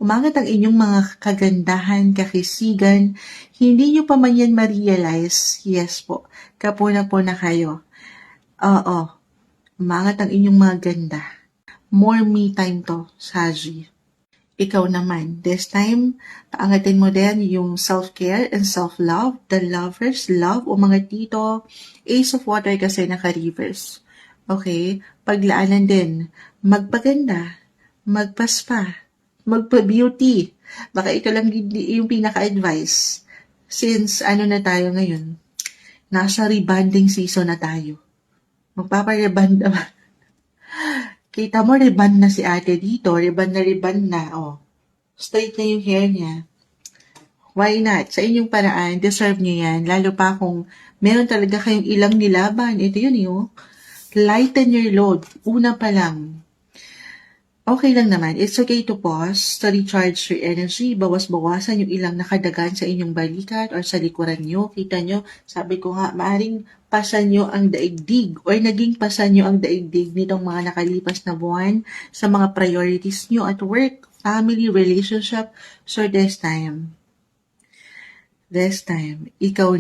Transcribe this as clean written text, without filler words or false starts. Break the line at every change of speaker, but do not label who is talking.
umangat ang inyong mga kagandahan, kakisigan, hindi nyo pa man yan ma-realize, yes po, kapuna po na kayo. Oo, umangat ang inyong mga ganda. More me time to, Saji. Ikaw naman, this time, paangatin mo din yung self-care and self-love, the lovers, love, o mga tito, Ace of Water kasi naka-reverse. Okay? Paglaanan din, magpaganda, magpaspa, magpa-beauty. Baka ito lang yung pinaka-advice. Since ano na tayo ngayon, nasa rebanding season na tayo. Magpapa-reband naman. Kita mo, reband na si ate dito. Reband na. Oh. Straight na yung hair niya. Why not? Sa inyong paraan, deserve niyo yan. Lalo pa kung meron talaga kayong ilang nilaban. Ito yun yung lighten your load. Una pa lang. Okay lang naman. It's okay to pause, to recharge your energy. Bawas-bawasan yung ilang nakadagan sa inyong balikat or sa likuran nyo. Kita nyo, sabi ko nga, maaring pasan nyo ang daigdig or naging pasan nyo ang daigdig nitong mga nakalipas na buwan sa mga priorities nyo at work, family, relationship. So this time, ikaw